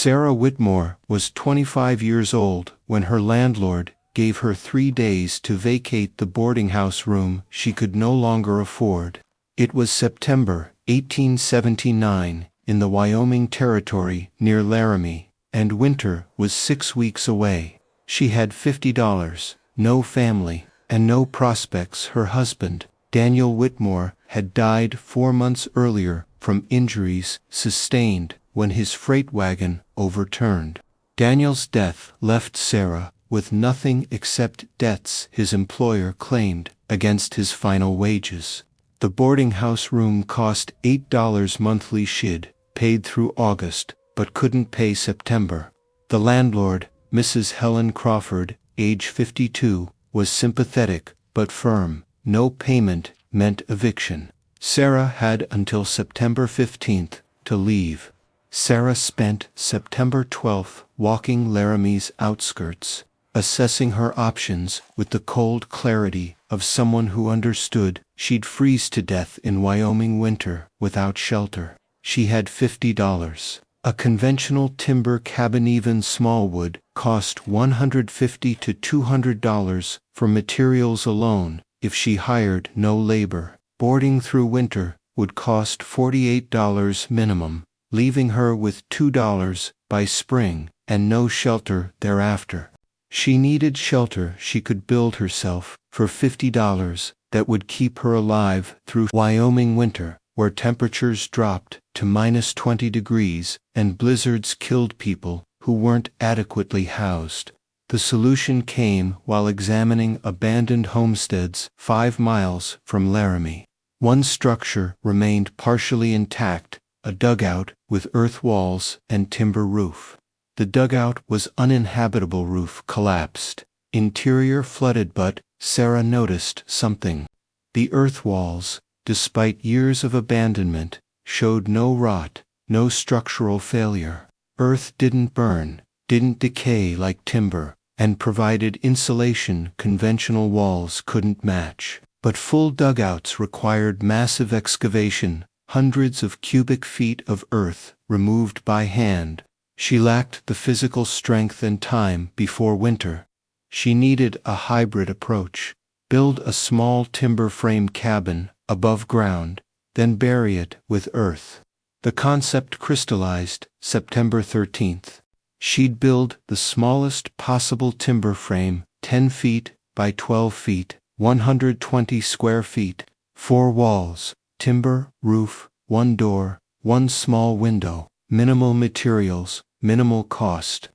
Sarah Whitmore was 25 years old when her landlord gave her 3 days to vacate the boarding house room she could no longer afford. It was September 1879 in the Wyoming Territory near Laramie, and winter was 6 weeks away. She had $50, no family, and no prospects. Her husband, Daniel Whitmore, had died 4 months earlier from injuries sustained when his freight wagon overturned. Daniel's death left Sarah with nothing except debts his employer claimed against his final wages. The boarding house room cost $8 monthly. She'd paid through August, but couldn't pay September. The landlord, Mrs. Helen Crawford, age 52, was sympathetic but firm. No payment meant eviction. Sarah had until September 15th to leave. Sarah spent September 12th walking Laramie's outskirts, assessing her options with the cold clarity of someone who understood she'd freeze to death in Wyoming winter without shelter. She had $50. A conventional timber cabin, even smallwood, cost $150 to $200 for materials alone if she hired no labor. Boarding through winter would cost $48 minimum, leaving her with $2 by spring and no shelter thereafter. She needed shelter she could build herself for $50 that would keep her alive through Wyoming winter, where temperatures dropped to -20 degrees and blizzards killed people who weren't adequately housed. The solution came while examining abandoned homesteads 5 miles from Laramie. One structure remained partially intact, a dugout with earth walls and timber roof. The dugout was uninhabitable. Roof collapsed. Interior flooded, but Sarah noticed something. The earth walls, despite years of abandonment, showed no rot, no structural failure. Earth didn't burn, didn't decay like timber, and provided insulation conventional walls couldn't match. But full dugouts required massive excavation, hundreds of cubic feet of earth removed by hand. She lacked the physical strength and time before winter. She needed a hybrid approach. Build a small timber frame cabin above ground, then bury it with earth. The concept crystallized September 13th. She'd build the smallest possible timber frame, 10 feet by 12 feet, 120 square feet, 4 walls, timber, roof, 1 door, 1 small window, minimal materials, minimal cost.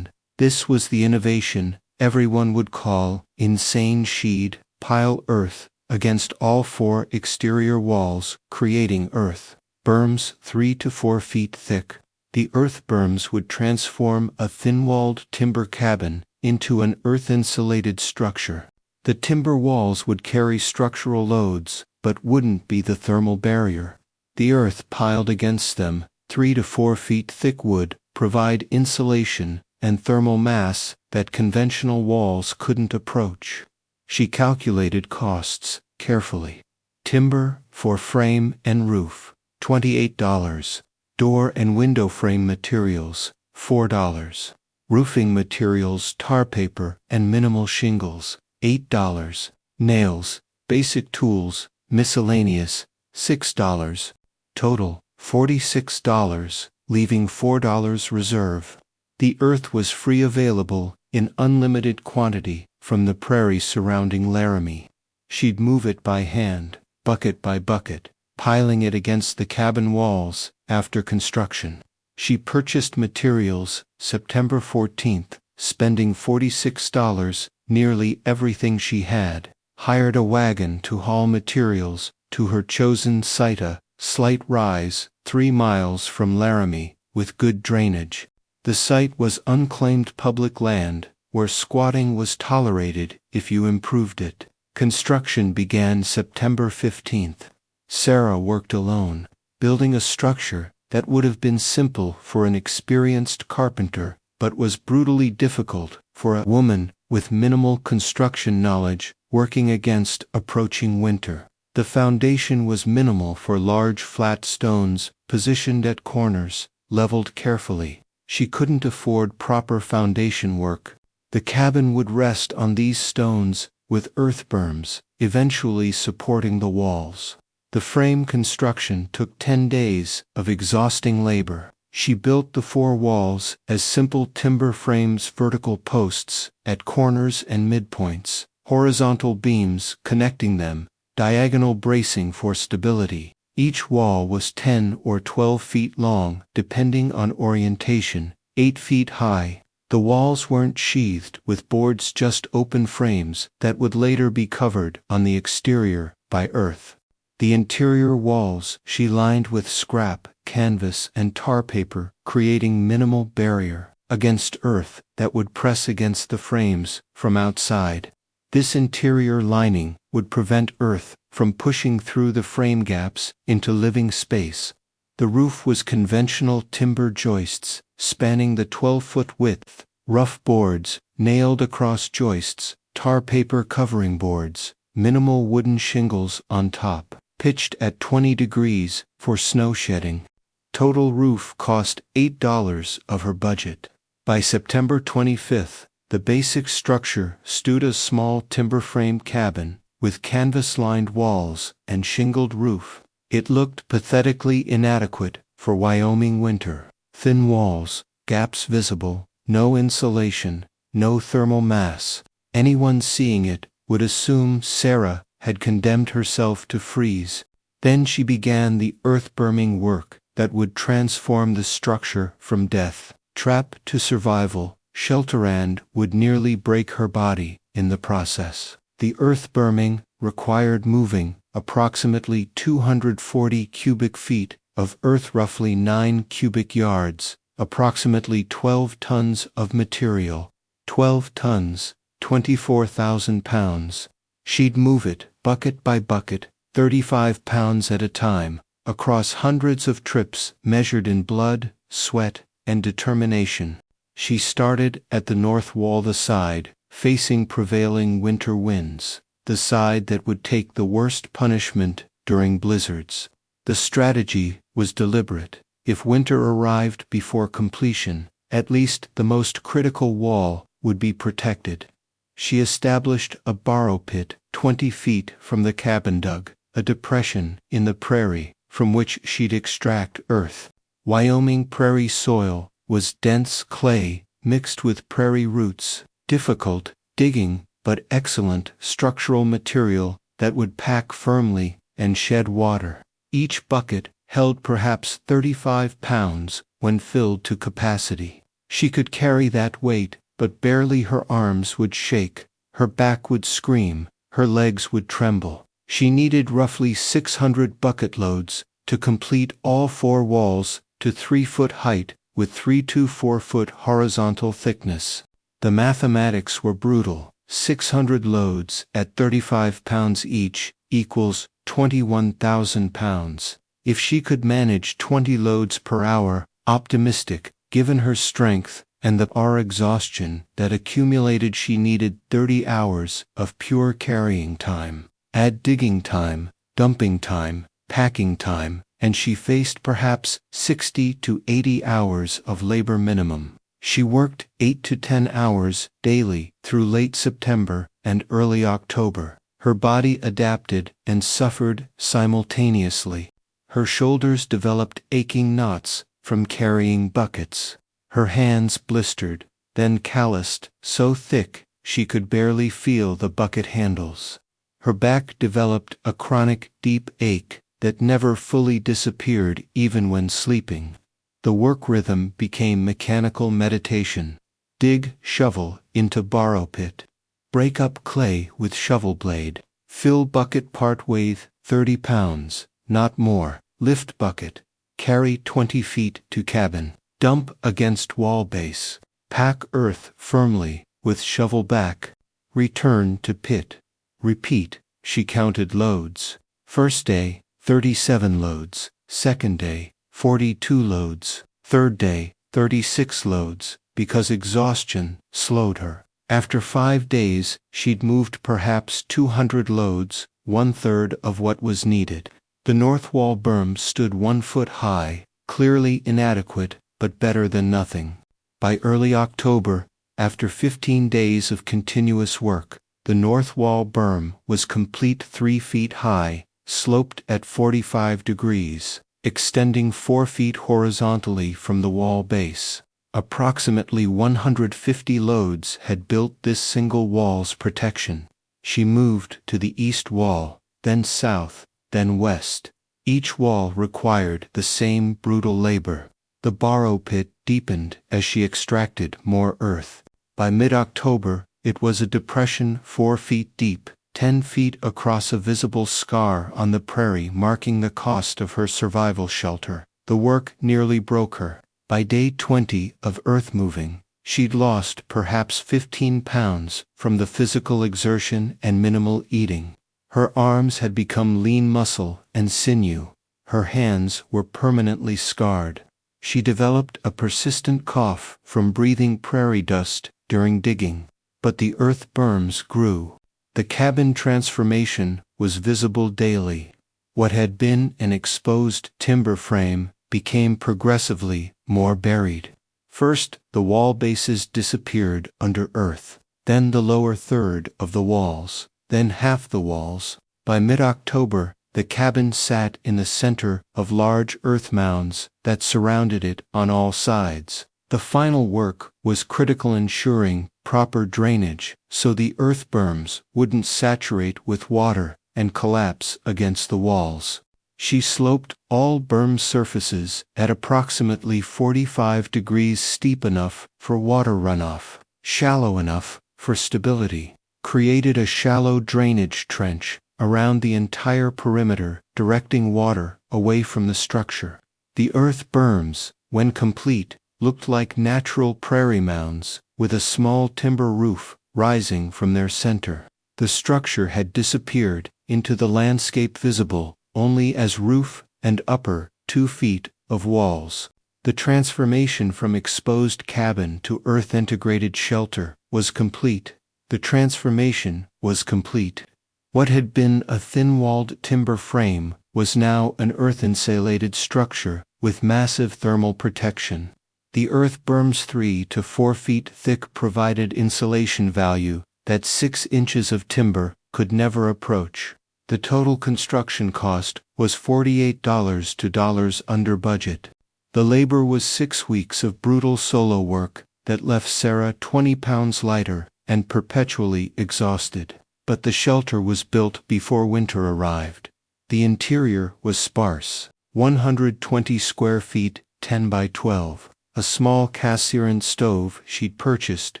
This was the innovation everyone would call insane. She'd pile earth against all 4 exterior walls, creating earth berms 3 to 4 feet thick. The earth berms would transform a thin-walled timber cabin into an earth-insulated structure. The timber walls would carry structural loads, but wouldn't be the thermal barrier. The earth piled against them, 3 to 4 feet thick, would provide insulation and thermal mass that conventional walls couldn't approach. She calculated costs carefully. Timber for frame and roof, $28. Door and window frame materials, $4. Roofing materials, tar paper and minimal shingles, $8. Nails, basic tools, miscellaneous, $6. Total, $46, leaving $4 reserve. The earth was free, available in unlimited quantity from the prairies surrounding Laramie. She'd move it by hand, bucket by bucket, piling it against the cabin walls after construction. She purchased materials September 14th, spending $46, nearly everything she had, hired a wagon to haul materials to her chosen site, a slight rise 3 miles from Laramie, with good drainage. The site was unclaimed public land, where squatting was tolerated if you improved it. Construction began September 15th. Sarah worked alone, building a structure that would have been simple for an experienced carpenter, but was brutally difficult for a woman with minimal construction knowledge working against approaching winter. The foundation was minimal for large flat stones positioned at corners, leveled carefully. She couldn't afford proper foundation work. The cabin would rest on these stones, with earth berms, eventually supporting the walls. The frame construction took 10 days of exhausting labor. She built the 4 walls as simple timber frames, vertical posts at corners and midpoints, horizontal beams connecting them, diagonal bracing for stability. Each wall was 10 or 12 feet long, depending on orientation, 8 feet high. The walls weren't sheathed with boards, just open frames that would later be covered on the exterior by earth. The interior walls she lined with scrap, canvas, and tar paper, creating minimal barrier against earth that would press against the frames from outside. This interior lining would prevent earth from pushing through the frame gaps into living space. The roof was conventional timber joists, spanning the 12-foot width, rough boards nailed across joists, tar paper covering boards, minimal wooden shingles on top, pitched at 20 degrees for snow shedding. Total roof cost $8 of her budget. By September 25th, the basic structure stood a small timber frame cabin with canvas-lined walls and shingled roof. It looked pathetically inadequate for Wyoming winter. Thin walls, gaps visible, no insulation, no thermal mass. Anyone seeing it would assume Sarah had condemned herself to freeze. Then she began the earth-berming work that would transform the structure from death trap to survival shelter, and would nearly break her body in the process. The earth-berming required moving approximately 240 cubic feet of earth, roughly 9 cubic yards, approximately 12 tons of material. 12 tons, 24,000 pounds. She'd move it, bucket by bucket, 35 pounds at a time, across hundreds of trips measured in blood, sweat, and determination. She started at the north wall, the side facing prevailing winter winds, the side that would take the worst punishment during blizzards. The strategy was deliberate. If winter arrived before completion, at least the most critical wall would be protected. She established a borrow pit 20 feet from the cabin, dug a depression in the prairie from which she'd extract earth. Wyoming prairie soil was dense clay mixed with prairie roots, difficult digging but excellent structural material that would pack firmly and shed water. Each bucket held perhaps 35 pounds when filled to capacity. She could carry that weight, but barely. Her arms would shake, her back would scream, her legs would tremble. She needed roughly 600 bucket loads to complete all 4 walls to 3-foot height with 3 to 4 foot horizontal thickness. The mathematics were brutal. 600 loads at 35 pounds each equals 21,000 pounds. If she could manage 20 loads per hour, optimistic, given her strength and the exhaustion that accumulated, she needed 30 hours of pure carrying time. Add digging time, dumping time, packing time, and she faced perhaps 60 to 80 hours of labor minimum. She worked 8 to 10 hours daily through late September and early October. Her body adapted and suffered simultaneously. Her shoulders developed aching knots from carrying buckets. Her hands blistered, then calloused, so thick she could barely feel the bucket handles. Her back developed a chronic, deep ache that never fully disappeared even when sleeping. The work rhythm became mechanical meditation. Dig, shovel into borrow pit. Break up clay with shovel blade. Fill bucket part weight 30 pounds, not more. Lift bucket. Carry 20 feet to cabin. Dump against wall base. Pack earth firmly with shovel back. Return to pit. Repeat. She counted loads. First day, 37 loads. Second day, 42 loads. Third day, 36 loads, because exhaustion slowed her. After 5 days, she'd moved perhaps 200 loads, 1/3 of what was needed. The north wall berm stood 1 foot high, clearly inadequate, but better than nothing. By early October, after 15 days of continuous work, the north wall berm was complete 3 feet high, sloped at 45 degrees, extending 4 feet horizontally from the wall base. Approximately 150 loads had built this single wall's protection. She moved to the east wall, then south, then west. Each wall required the same brutal labor. The borrow pit deepened as she extracted more earth. By mid-October, it was a depression 4 feet deep, 10 feet across, a visible scar on the prairie marking the cost of her survival shelter. The work nearly broke her. By day 20 of earth moving, she'd lost perhaps 15 pounds from the physical exertion and minimal eating. Her arms had become lean muscle and sinew. Her hands were permanently scarred. She developed a persistent cough from breathing prairie dust during digging. But the earth berms grew. The cabin transformation was visible daily. What had been an exposed timber frame became progressively more buried. First, the wall bases disappeared under earth, then the lower third of the walls, then half the walls. By mid-October, the cabin sat in the center of large earth mounds that surrounded it on all sides. The final work was critical, ensuring proper drainage so the earth berms wouldn't saturate with water and collapse against the walls. She sloped all berm surfaces at approximately 45 degrees, steep enough for water runoff, shallow enough for stability, created a shallow drainage trench around the entire perimeter, directing water away from the structure. The earth berms, when complete, looked like natural prairie mounds, with a small timber roof rising from their center. The structure had disappeared into the landscape, visible only as roof and upper 2 feet of walls. The transformation from exposed cabin to earth-integrated shelter was complete. The transformation was complete. What had been a thin-walled timber frame was now an earth-insulated structure with massive thermal protection. The earth berms 3 to 4 feet thick provided insulation value that 6 inches of timber could never approach. The total construction cost was $48 to under budget. The labor was 6 weeks of brutal solo work that left Sarah 20 pounds lighter and perpetually exhausted. But the shelter was built before winter arrived. The interior was sparse, 120 square feet, 10 by 12. A small cast-iron stove she'd purchased,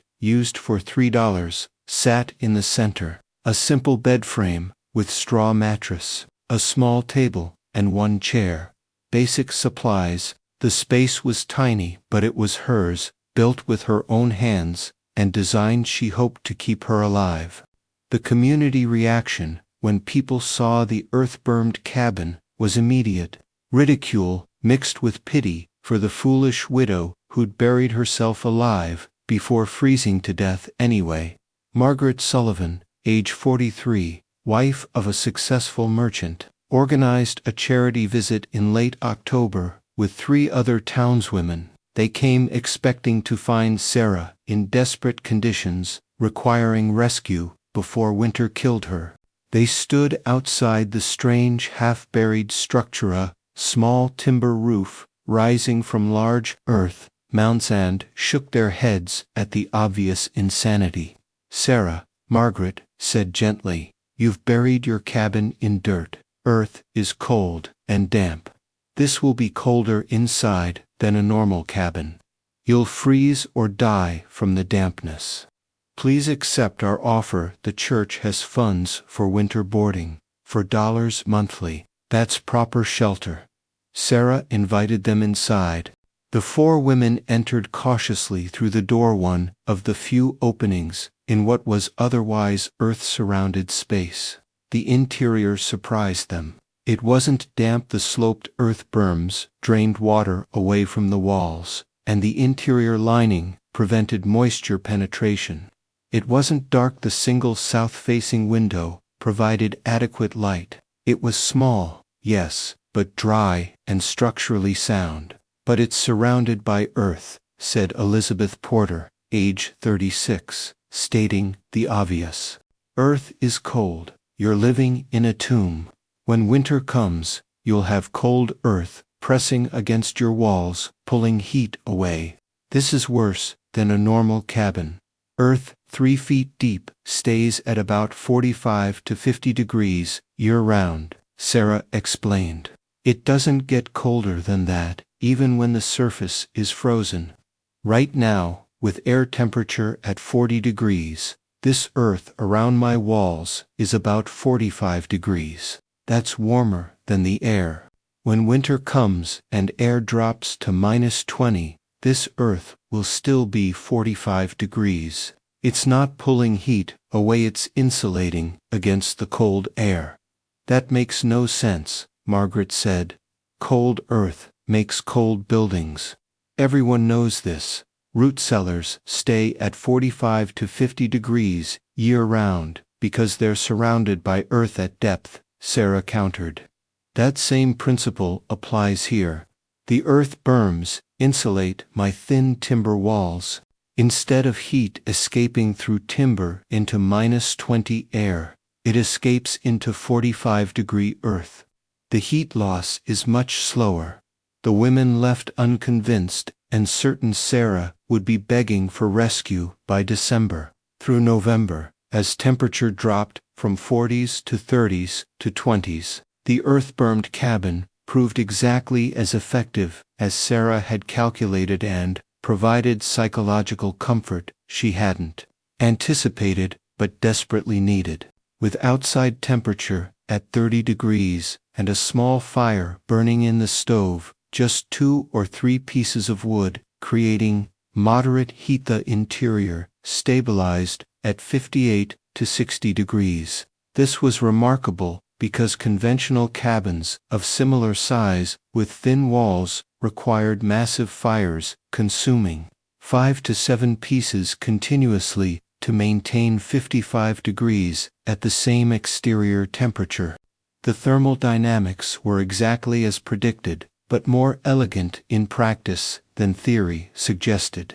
used for $3, sat in the center. A simple bed frame with straw mattress, a small table, and 1 chair. Basic supplies. The space was tiny, but it was hers, built with her own hands, and designed she hoped to keep her alive. The community reaction, when people saw the earth-bermed cabin, was immediate. Ridicule, mixed with pity, for the foolish widow who'd buried herself alive before freezing to death anyway. Margaret Sullivan, age 43, wife of a successful merchant, organized a charity visit in late October with 3 other townswomen. They came expecting to find Sarah in desperate conditions, requiring rescue before winter killed her. They stood outside the strange half-buried structure, a small timber roof rising from large earth mounds, and shook their heads at the obvious insanity. Sarah, Margaret said gently, "You've buried your cabin in dirt. Earth is cold and damp. This will be colder inside than a normal cabin. You'll freeze or die from the dampness. Please accept our offer. The church has funds for winter boarding, for $1 monthly. That's proper shelter." Sarah invited them inside. The 4 women entered cautiously through the door, one of the few openings in what was otherwise earth-surrounded space. The interior surprised them. It wasn't damp. The sloped earth berms drained water away from the walls, and the interior lining prevented moisture penetration. It wasn't dark. The single south-facing window provided adequate light. It was small, yes, but dry and structurally sound. But it's surrounded by earth, said Elizabeth Porter, age 36, stating the obvious. Earth is cold. You're living in a tomb. When winter comes, you'll have cold earth pressing against your walls, pulling heat away. This is worse than a normal cabin. Earth, 3 feet deep, stays at about 45 to 50 degrees year-round, Sarah explained. It doesn't get colder than that, even when the surface is frozen. Right now, with air temperature at 40 degrees, this earth around my walls is about 45 degrees. That's warmer than the air. When winter comes and air drops to -20, this earth will still be 45 degrees. It's not pulling heat away, it's insulating against the cold air. That makes no sense, Margaret said. Cold earth makes cold buildings. Everyone knows this. Root cellars stay at 45 to 50 degrees year-round because they're surrounded by earth at depth, Sarah countered. That same principle applies here. The earth berms insulate my thin timber walls. Instead of heat escaping through timber into -20 air, it escapes into 45-degree earth. The heat loss is much slower. The women left unconvinced and certain Sarah would be begging for rescue by December. Through November, as temperature dropped from 40s to 30s to 20s, the earth-bermed cabin proved exactly as effective as Sarah had calculated and provided psychological comfort she hadn't anticipated but desperately needed. With outside temperature at 30 degrees and a small fire burning in the stove, just 2 or 3 pieces of wood, creating moderate heat, the interior stabilized at 58 to 60 degrees. This was remarkable because conventional cabins of similar size with thin walls required massive fires consuming 5 to 7 pieces continuously to maintain 55 degrees at the same exterior temperature. The thermal dynamics were exactly as predicted, but more elegant in practice than theory suggested.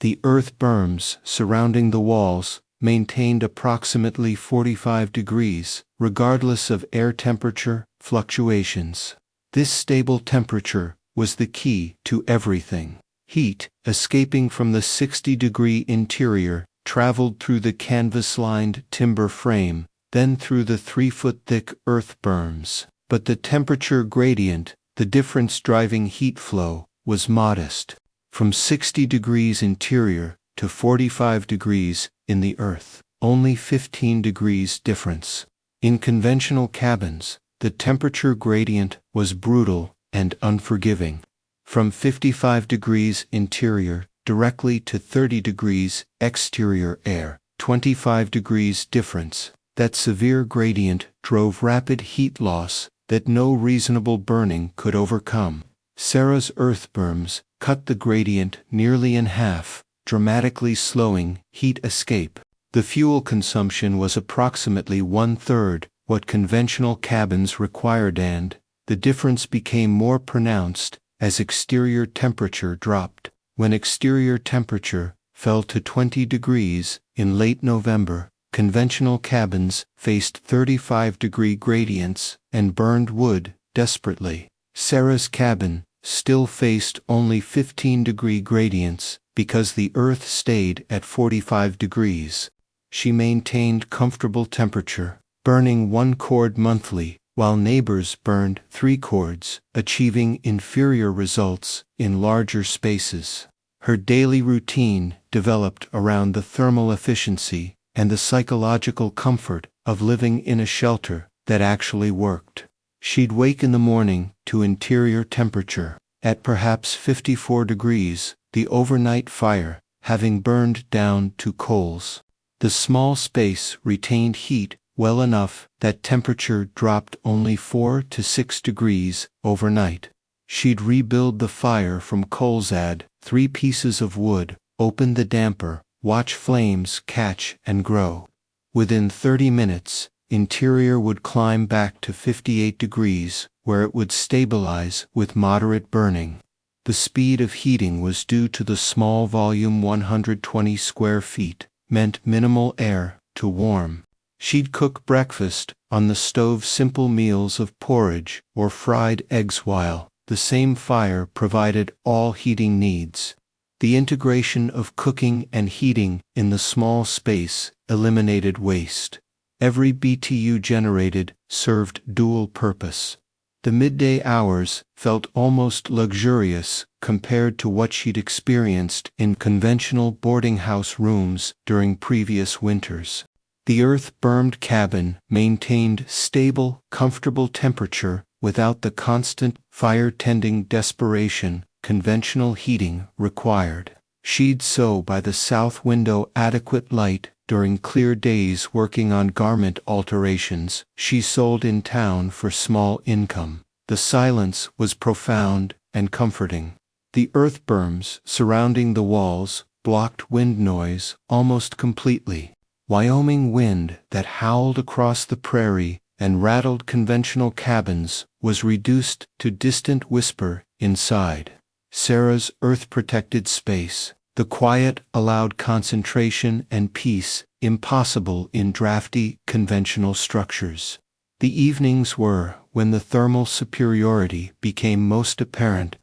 The earth berms surrounding the walls maintained approximately 45 degrees, regardless of air temperature fluctuations. This stable temperature was the key to everything. Heat, escaping from the 60-degree interior, traveled through the canvas-lined timber frame, then through the 3-foot-thick earth berms. But the temperature gradient, the difference driving heat flow, was modest. From 60 degrees interior to 45 degrees in the earth, only 15 degrees difference. In conventional cabins, the temperature gradient was brutal and unforgiving. From 55 degrees interior directly to 30 degrees exterior air, 25 degrees difference. That severe gradient drove rapid heat loss that no reasonable burning could overcome. Sarah's earth berms cut the gradient nearly in half, dramatically slowing heat escape. The fuel consumption was approximately 1/3 what conventional cabins required, and the difference became more pronounced as exterior temperature dropped. When exterior temperature fell to 20 degrees in late November, conventional cabins faced 35-degree gradients and burned wood desperately. Sarah's cabin still faced only 15-degree gradients because the earth stayed at 45 degrees. She maintained comfortable temperature, burning 1 cord monthly, while neighbors burned 3 cords, achieving inferior results in larger spaces. Her daily routine developed around the thermal efficiency and the psychological comfort of living in a shelter that actually worked. She'd wake in the morning to interior temperature at perhaps 54 degrees, the overnight fire having burned down to coals. The small space retained heat well enough that temperature dropped only 4 to 6 degrees overnight. She'd rebuild the fire from coals, add 3 pieces of wood, open the damper, watch flames catch and grow. Within 30 minutes, interior would climb back to 58 degrees, where it would stabilize with moderate burning. The speed of heating was due to the small volume 120 square feet, meant minimal air to warm. She'd cook breakfast on the stove, simple meals of porridge or fried eggs, while the same fire provided all heating needs. The integration of cooking and heating in the small space eliminated waste. Every BTU generated served dual purpose. The midday hours felt almost luxurious compared to what she'd experienced in conventional boarding house rooms during previous winters. The earth-bermed cabin maintained stable, comfortable temperature without the constant fire-tending desperation conventional heating required. She'd sew by the south window, adequate light during clear days, working on garment alterations she sold in town for small income. The silence was profound and comforting. The earth berms surrounding the walls blocked wind noise almost completely. Wyoming wind that howled across the prairie and rattled conventional cabins was reduced to distant whisper inside Sarah's earth-protected space. The quiet allowed concentration and peace impossible in drafty conventional structures. The evenings were when the thermal superiority became most apparent.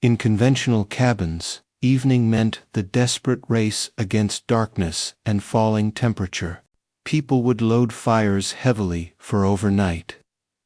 In conventional cabins, evening meant the desperate race against darkness and falling temperature. People would load fires heavily for overnight,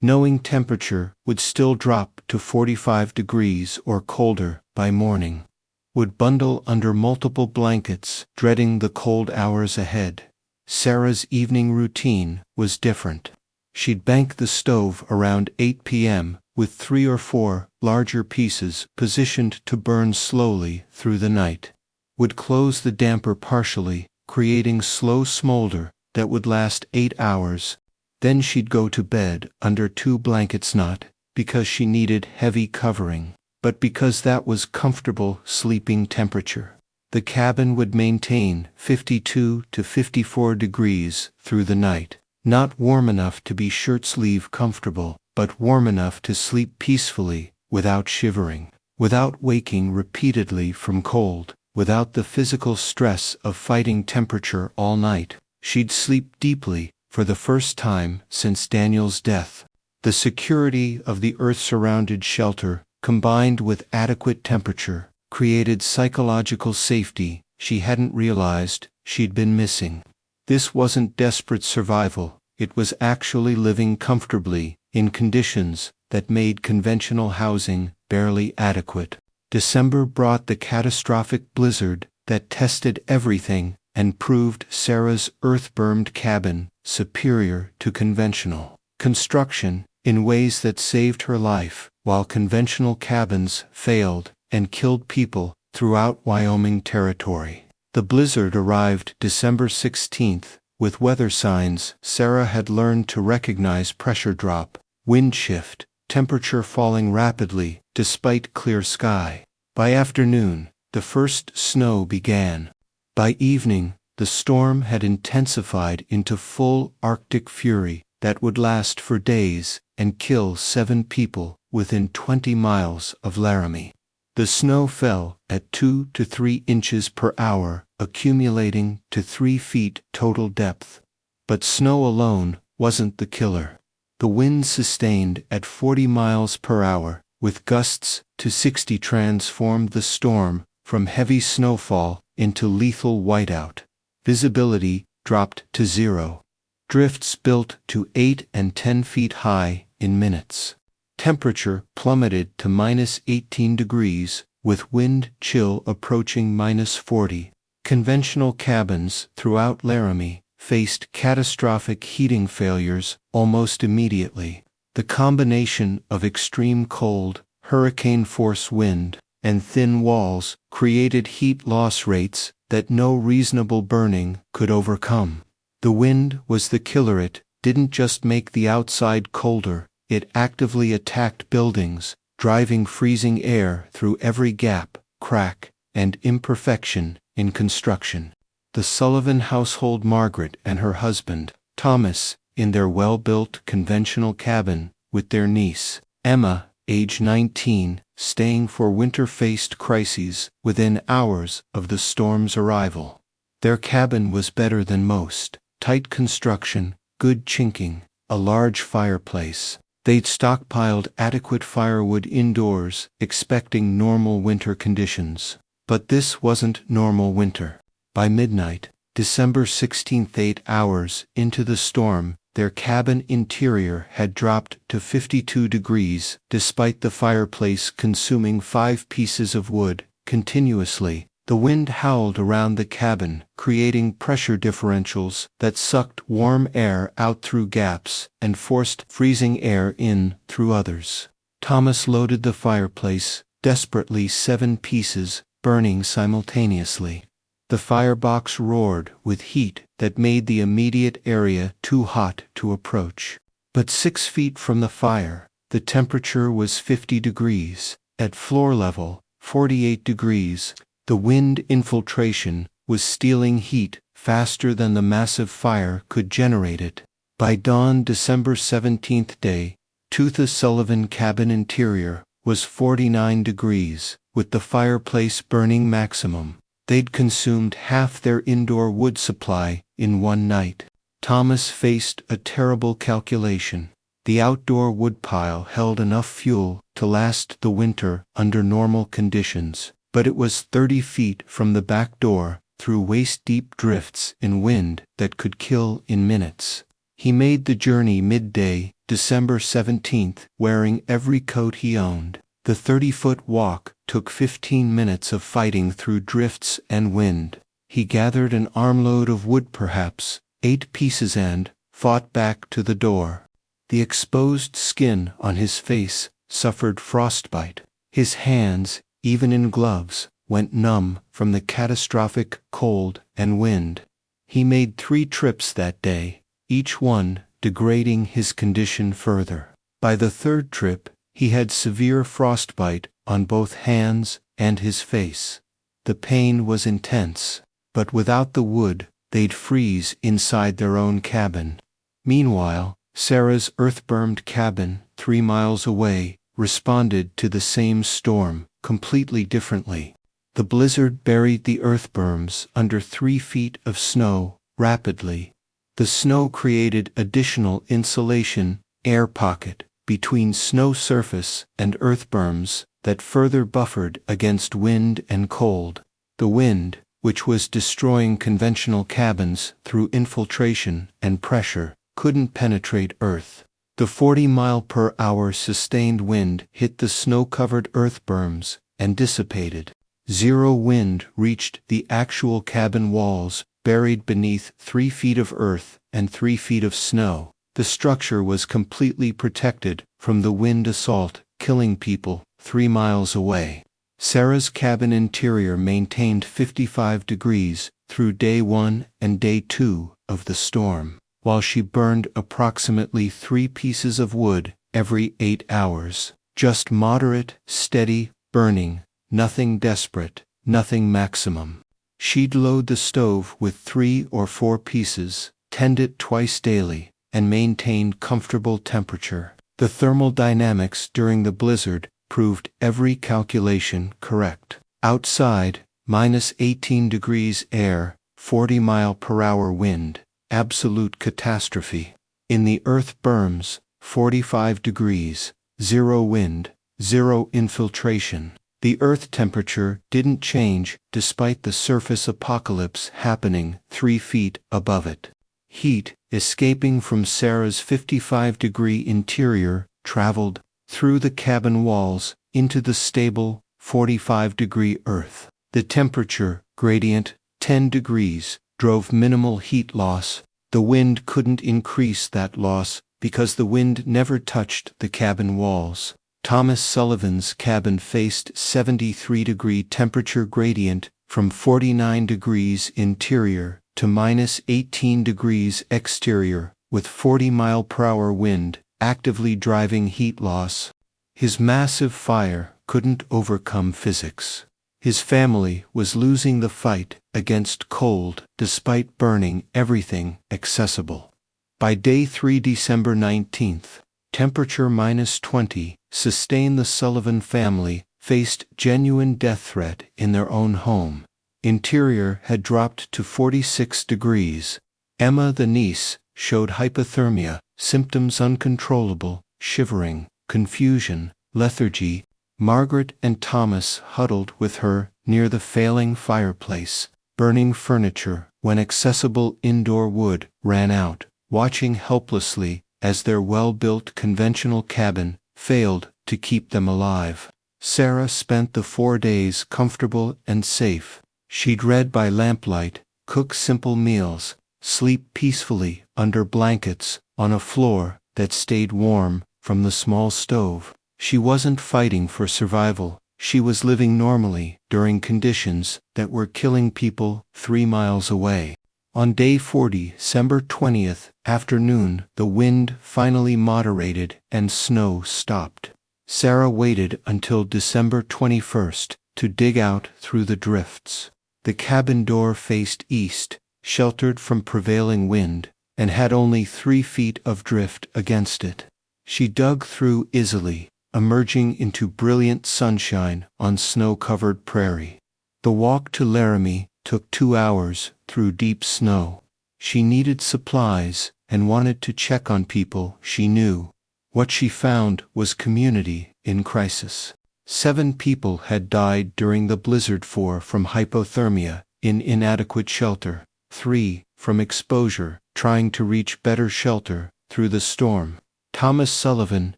knowing temperature would still drop to 45 degrees or colder by morning. Would bundle under multiple blankets, dreading the cold hours ahead. Sarah's evening routine was different. She'd bank the stove around 8 p.m. with 3 or 4 larger pieces positioned to burn slowly through the night. Would close the damper partially, creating slow smolder that would last 8 hours. Then she'd go to bed under 2 blankets, not because she needed heavy covering, but because that was comfortable sleeping temperature. The cabin would maintain 52 to 54 degrees through the night, not warm enough to be shirt-sleeve comfortable, but warm enough to sleep peacefully without shivering, without waking repeatedly from cold, without the physical stress of fighting temperature all night. She'd sleep deeply for the first time since Daniel's death. The security of the earth-surrounded shelter, combined with adequate temperature, created psychological safety she hadn't realized she'd been missing. This wasn't desperate survival, it was actually living comfortably in conditions that made conventional housing barely adequate. December brought the catastrophic blizzard that tested everything and proved Sarah's earth-bermed cabin superior to conventional construction in ways that saved her life, while conventional cabins failed and killed people throughout Wyoming territory. The blizzard arrived December 16th, with weather signs Sarah had learned to recognize: pressure drop, wind shift, temperature falling rapidly despite clear sky. By afternoon, the first snow began. By evening, the storm had intensified into full Arctic fury that would last for days and kill 7 people within 20 miles of Laramie. The snow fell at 2 to 3 inches per hour, accumulating to 3 feet total depth. But snow alone wasn't the killer. The wind sustained at 40 miles per hour, with gusts to 60, transformed the storm from heavy snowfall into lethal whiteout. Visibility dropped to 0. Drifts built to 8 and 10 feet high in minutes. Temperature plummeted to -18 degrees, with wind chill approaching -40. Conventional cabins throughout Laramie faced catastrophic heating failures almost immediately. The combination of extreme cold, hurricane-force wind, and thin walls created heat loss rates that no reasonable burning could overcome. The wind was the killer. It didn't just make the outside colder, it actively attacked buildings, driving freezing air through every gap, crack, and imperfection in construction. The Sullivan household, Margaret and her husband, Thomas, in their well-built conventional cabin, with their niece, Emma, age 19, staying for winter-faced crises within hours of the storm's arrival. Their cabin was better than most. Tight construction, good chinking, a large fireplace. They'd stockpiled adequate firewood indoors, expecting normal winter conditions. But this wasn't normal winter. By midnight, December 16th, 8 hours into the storm, their cabin interior had dropped to 52 degrees, despite the fireplace consuming 5 pieces of wood continuously. The wind howled around the cabin, creating pressure differentials that sucked warm air out through gaps and forced freezing air in through others. Thomas loaded the fireplace, desperately 7 pieces, burning simultaneously. The firebox roared with heat that made the immediate area too hot to approach. But 6 feet from the fire, the temperature was 50 degrees. At floor level, 48 degrees. The wind infiltration was stealing heat faster than the massive fire could generate it. By dawn, December 17th day, Tootha Sullivan cabin interior was 49 degrees, with the fireplace burning maximum. They'd consumed half their indoor wood supply in one night. Thomas faced a terrible calculation. The outdoor woodpile held enough fuel to last the winter under normal conditions, but it was 30 feet from the back door, through waist-deep drifts in wind that could kill in minutes. He made the journey midday, December 17th, wearing every coat he owned. The 30-foot walk took 15 minutes of fighting through drifts and wind. He gathered an armload of wood, perhaps 8 pieces, and fought back to the door. The exposed skin on his face suffered frostbite. His hands, even in gloves, went numb from the catastrophic cold and wind. He made 3 trips that day, each one degrading his condition further. By the 3rd trip, he had severe frostbite on both hands and his face. The pain was intense, but without the wood, they'd freeze inside their own cabin. Meanwhile, Sarah's earth-bermed cabin, 3 miles away, responded to the same storm, completely differently. The blizzard buried the earth berms under 3 feet of snow rapidly. The snow created additional insulation, air pocket, between snow surface and earth berms that further buffered against wind and cold. The wind, which was destroying conventional cabins through infiltration and pressure, couldn't penetrate earth. The 40-mile-per-hour sustained wind hit the snow-covered earth berms and dissipated. Zero wind reached the actual cabin walls, buried beneath 3 feet of earth and 3 feet of snow. The structure was completely protected from the wind assault, killing people 3 miles away. Sarah's cabin interior maintained 55 degrees through day 1 and day 2 of the storm, while she burned approximately 3 pieces of wood every 8 hours. Just moderate, steady burning, nothing desperate, nothing maximum. She'd load the stove with 3 or 4 pieces, tend it twice daily, and maintain comfortable temperature. The thermal dynamics during the blizzard proved every calculation correct. Outside, minus 18 degrees air, 40-mile-per-hour wind, absolute catastrophe. In the earth berms, 45 degrees, 0 wind, 0 infiltration. The earth temperature didn't change despite the surface apocalypse happening 3 feet above it. Heat, escaping from Sarah's 55-degree interior, traveled through the cabin walls into the stable 45-degree earth. The temperature gradient, 10 degrees, drove minimal heat loss. The wind couldn't increase that loss because the wind never touched the cabin walls. Thomas Sullivan's cabin faced 73-degree temperature gradient from 49 degrees interior to minus 18 degrees exterior, with 40-mile-per-hour wind actively driving heat loss. His massive fire couldn't overcome physics. His family was losing the fight against cold despite burning everything accessible. By day 3, December 19th, temperature minus 20 sustained the Sullivan family faced genuine death threat in their own home. Interior had dropped to 46 degrees. Emma, the niece, showed hypothermia, symptoms uncontrollable, shivering, confusion, lethargy. Margaret and Thomas huddled with her near the failing fireplace, burning furniture when accessible indoor wood ran out, watching helplessly as their well-built conventional cabin failed to keep them alive. Sarah spent the 4 days comfortable and safe. She'd read by lamplight, cook simple meals, sleep peacefully under blankets on a floor that stayed warm from the small stove. She wasn't fighting for survival. She was living normally during conditions that were killing people 3 miles away. On day 40, December 20th, afternoon, the wind finally moderated and snow stopped. Sarah waited until December 21st to dig out through the drifts. The cabin door faced east, sheltered from prevailing wind, and had only 3 feet of drift against it. She dug through easily, emerging into brilliant sunshine on snow-covered prairie. The walk to Laramie took 2 hours through deep snow. She needed supplies and wanted to check on people she knew. What she found was community in crisis. 7 people had died during the blizzard, 4 from hypothermia, in inadequate shelter, 3 from exposure, trying to reach better shelter through the storm. Thomas Sullivan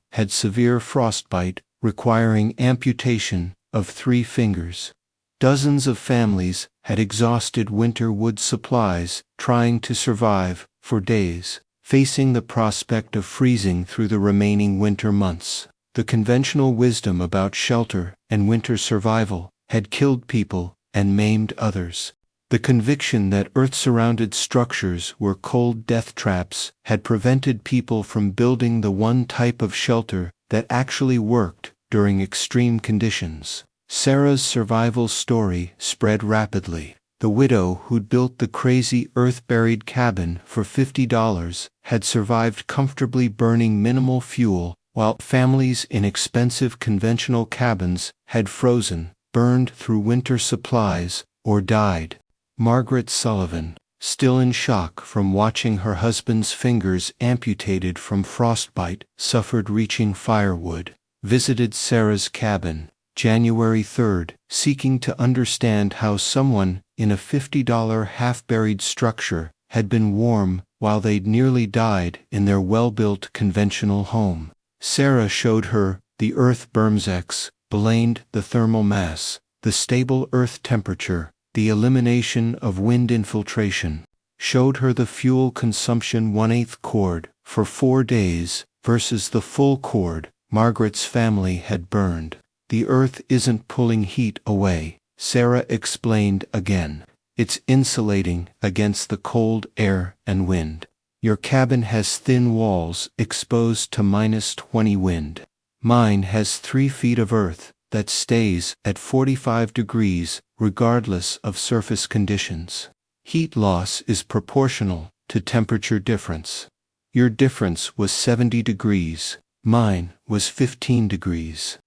had severe frostbite, requiring amputation of 3 fingers. Dozens of families had exhausted winter wood supplies, trying to survive for days, facing the prospect of freezing through the remaining winter months. The conventional wisdom about shelter and winter survival had killed people and maimed others. The conviction that earth-surrounded structures were cold death traps had prevented people from building the one type of shelter that actually worked during extreme conditions. Sarah's survival story spread rapidly. The widow who'd built the crazy earth-buried cabin for $50 had survived comfortably burning minimal fuel, while families in expensive conventional cabins had frozen, burned through winter supplies, or died. Margaret Sullivan, still in shock from watching her husband's fingers amputated from frostbite, suffered reaching firewood, visited Sarah's cabin, January 3rd, seeking to understand how someone in a $50 half-buried structure had been warm while they'd nearly died in their well-built conventional home. Sarah showed her the earth berms, explained the thermal mass, the stable earth temperature, the elimination of wind infiltration, showed her the fuel consumption 1/8 cord for 4 days versus the full cord Margaret's family had burned. The earth isn't pulling heat away, Sarah explained again. It's insulating against the cold air and wind. Your cabin has thin walls exposed to -20 wind. Mine has 3 feet of earth that stays at 45 degrees regardless of surface conditions. Heat loss is proportional to temperature difference. Your difference was 70 degrees, mine was 15 degrees.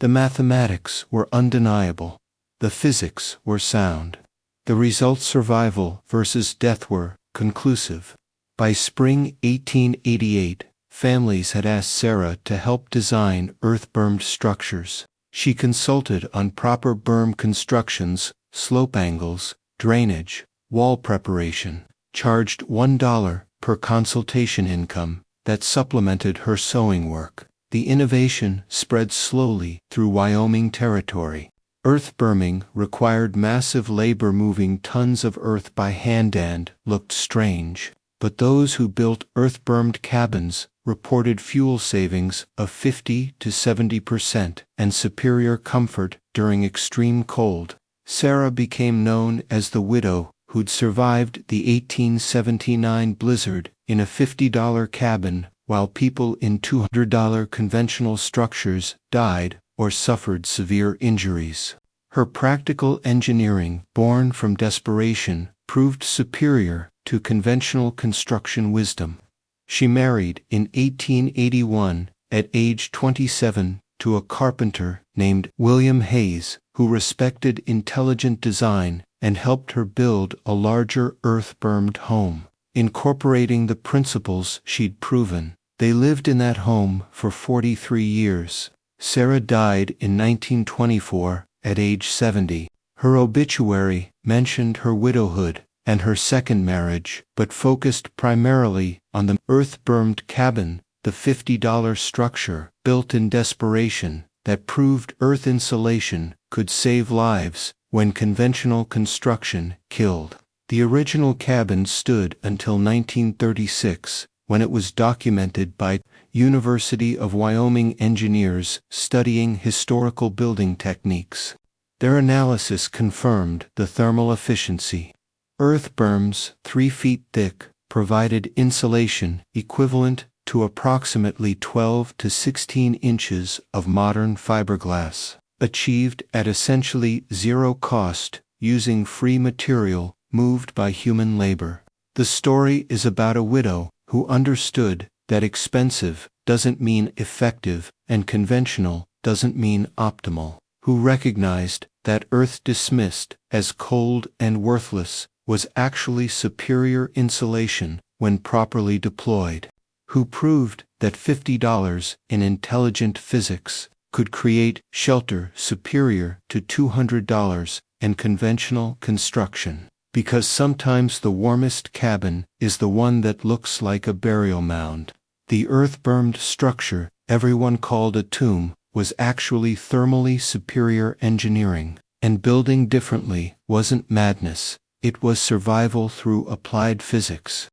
The mathematics were undeniable. The physics were sound. The results, survival versus death, were conclusive. By spring 1888, families had asked Sarah to help design earth-bermed structures. She consulted on proper berm constructions, slope angles, drainage, wall preparation, charged $1 per consultation income that supplemented her sewing work. The innovation spread slowly through Wyoming territory. Earth berming required massive labor, moving tons of earth by hand, and looked strange. But those who built earth-bermed cabins reported fuel savings of 50 to 70% and superior comfort during extreme cold. Sarah became known as the widow who'd survived the 1879 blizzard in a $50 cabin, while people in $200 conventional structures died or suffered severe injuries. Her practical engineering, born from desperation, proved superior to conventional construction wisdom. She married in 1881, at age 27, to a carpenter named William Hayes, who respected intelligent design and helped her build a larger earth-bermed home, incorporating the principles she'd proven. They lived in that home for 43 years. Sarah died in 1924 at age 70. Her obituary mentioned her widowhood and her second marriage, but focused primarily on the earth-bermed cabin, the $50 structure built in desperation that proved earth insulation could save lives when conventional construction killed. The original cabin stood until 1936, when it was documented by University of Wyoming engineers studying historical building techniques. Their analysis confirmed the thermal efficiency. Earth berms, 3 feet thick, provided insulation equivalent to approximately 12 to 16 inches of modern fiberglass, achieved at essentially zero cost using free material moved by human labor. The story is about a widow who understood that expensive doesn't mean effective and conventional doesn't mean optimal, who recognized that earth dismissed as cold and worthless was actually superior insulation when properly deployed, who proved that $50 in intelligent physics could create shelter superior to $200 in conventional construction. Because sometimes the warmest cabin is the one that looks like a burial mound. The earth-bermed structure everyone called a tomb was actually thermally superior engineering, and building differently wasn't madness, it was survival through applied physics.